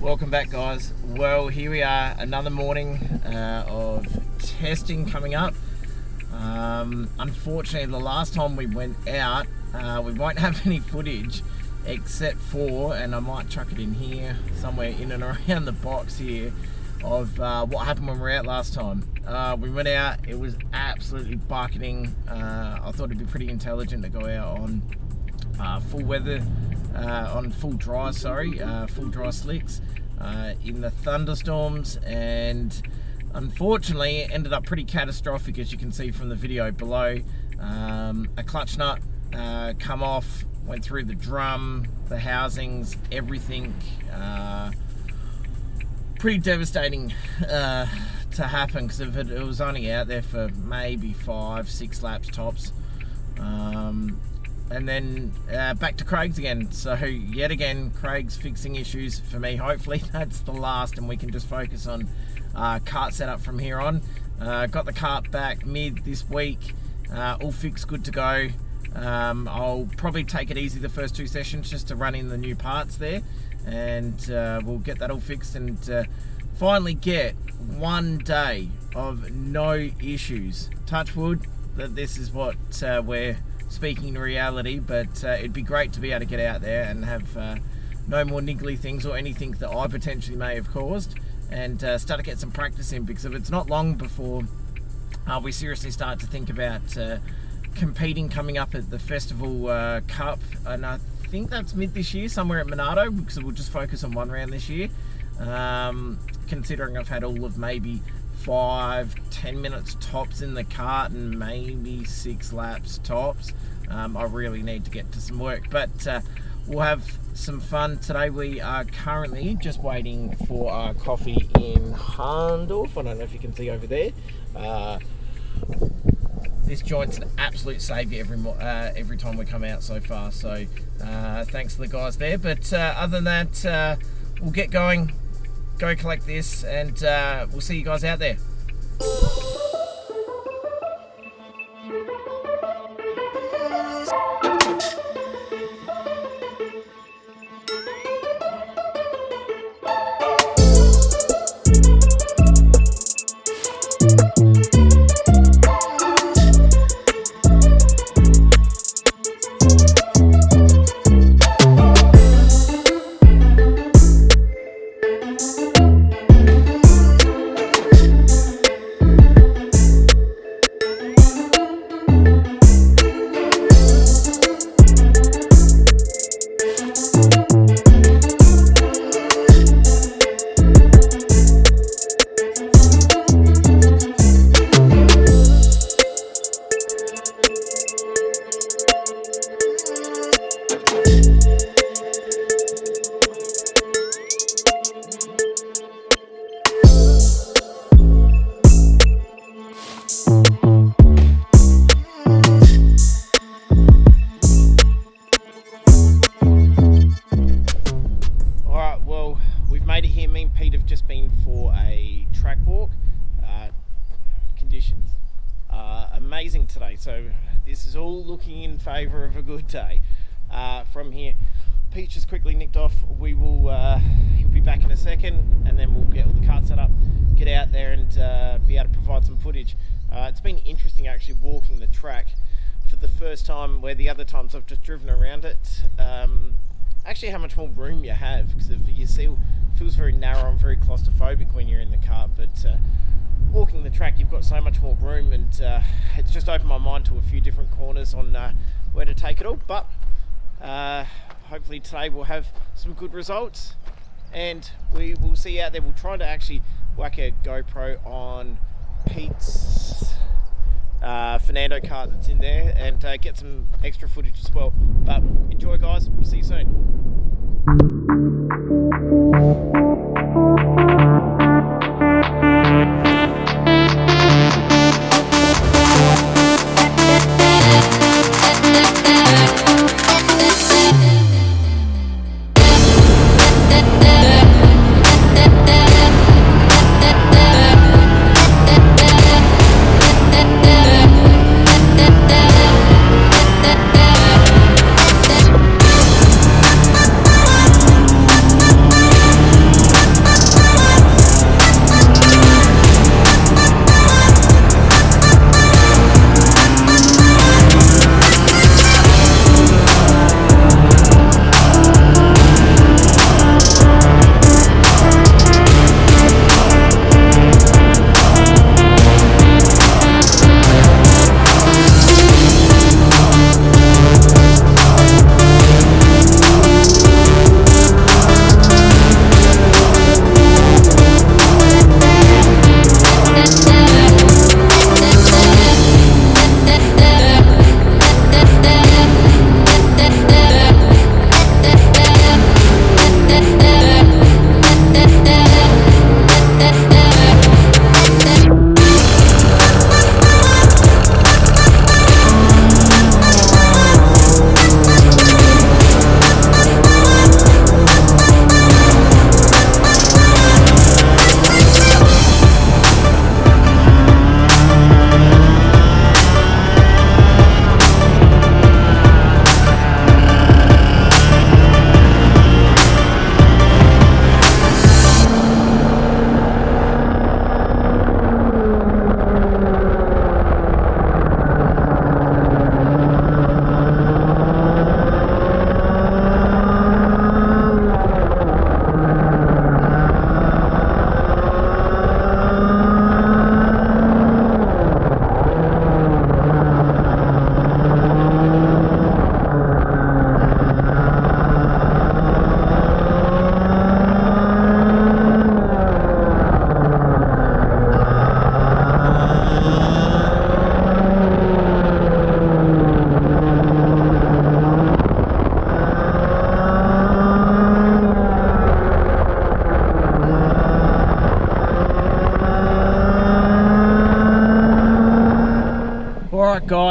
Welcome back, guys. Well, here we are, another morning of testing coming up. Unfortunately, the last time we went out, we won't have any footage except for, and I might chuck it in here, somewhere in and around the box here, of what happened when we were out last time. We went out, it was absolutely bucketing. I thought it'd be pretty intelligent to go out on full weather, on full dry slicks in the thunderstorms, and unfortunately it ended up pretty catastrophic, as you can see from the video below. A clutch nut come off, went through the drum, the housings, everything. Pretty devastating to happen, because it was only out there for maybe 5-6 laps tops. And then back to Craig's again. So yet again, Craig's fixing issues for me. Hopefully that's the last and we can just focus on kart setup from here on. Got the kart back mid this week, all fixed, good to go. I'll probably take it easy the first 2 sessions just to run in the new parts there, and we'll get that all fixed and finally get 1 day of no issues. Touch wood that this is what we're speaking in reality, but it'd be great to be able to get out there and have no more niggly things or anything that I potentially may have caused, and start to get some practice in, because if it's not long before we seriously start to think about competing coming up at the Festival Cup, and I think that's mid this year, somewhere at Monado, because we'll just focus on one round this year. Considering I've had all of maybe 5-10 minutes tops in the kart and maybe 6 laps tops, I really need to get to some work, but we'll have some fun today. We are currently just waiting for our coffee in Harndorf. I don't know if you can see over there. This joint's an absolute saviour every time we come out so far, so thanks to the guys there. But other than that, we'll get going, go collect this, and we'll see you guys out there. Amazing today, so this is all looking in favour of a good day. From here, Peach has quickly nicked off. We will he'll be back in a second, and then we'll get all the kart set up, get out there and be able to provide some footage. It's been interesting actually walking the track for the first time, where the other times I've just driven around it. Actually how much more room you have, because you see, it feels very narrow and very claustrophobic when you're in the kart, but walking the track you've got so much more room, and it's just opened my mind to a few different corners on where to take it all. But hopefully today we'll have some good results, and we will see you out there. We'll try to actually whack a GoPro on Pete's Fernando kart that's in there, and get some extra footage as well. But enjoy, guys, we'll see you soon.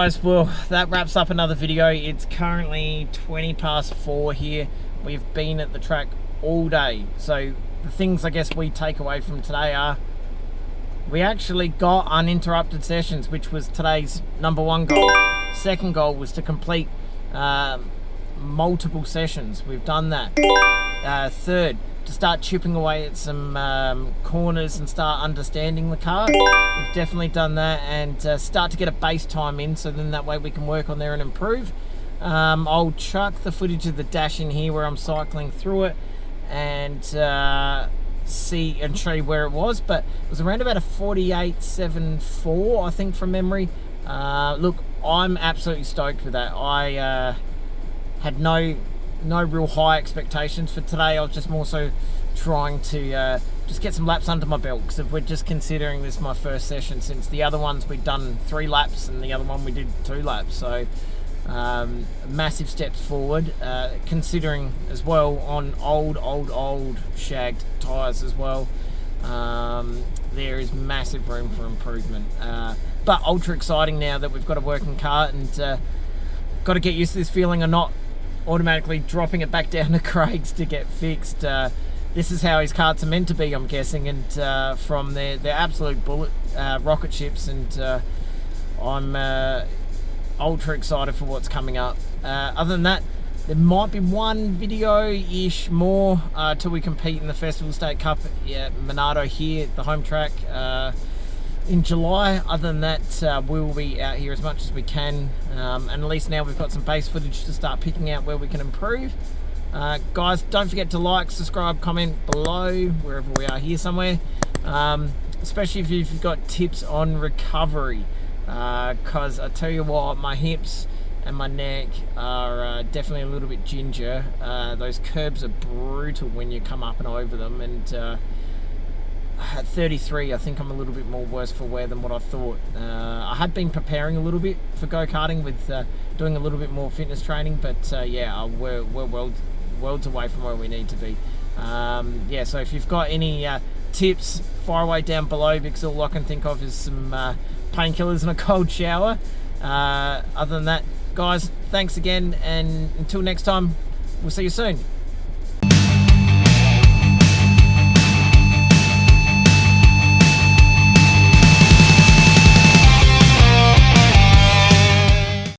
guys, well, that wraps up another video. It's currently 4:20 here. We've been at the track all day. So the things I guess we take away from today are we actually got uninterrupted sessions, which was today's #1 goal. Second goal was to complete multiple sessions. We've done that. Third, to start chipping away at some corners and start understanding the car. We've definitely done that, and start to get a base time in, so then that way we can work on there and improve. I'll chuck the footage of the dash in here where I'm cycling through it and see and show you where it was, but it was around about a 48.74, I think, from memory. Look, I'm absolutely stoked with that. I had no real high expectations for today. I was just more so trying to just get some laps under my belt, because if we're just considering this my first session, since the other ones we'd done 3 laps and the other one we did 2 laps, so massive steps forward, considering as well on old shagged tyres as well. There is massive room for improvement, but ultra exciting now that we've got a working car, and got to get used to this feeling of not automatically dropping it back down to Craig's to get fixed. This is how his karts are meant to be, I'm guessing, and from their absolute bullet rocket ships, and I'm ultra excited for what's coming up. Other than that, there might be one video-ish more till we compete in the Festival State Cup at Monado here at the home track in July. Other than that, we'll be out here as much as we can, and at least now we've got some base footage to start picking out where we can improve. Guys, don't forget to like, subscribe, comment below wherever we are here somewhere, especially if you've got tips on recovery, because I tell you what, my hips and my neck are definitely a little bit ginger. Those curbs are brutal when you come up and over them, and at 33, I think I'm a little bit more worse for wear than what I thought. I had been preparing a little bit for go-karting with doing a little bit more fitness training, but yeah, we're worlds away from where we need to be. Yeah, so if you've got any tips, fire away down below, because all I can think of is some painkillers and a cold shower. Other than that, guys, thanks again, and until next time, we'll see you soon.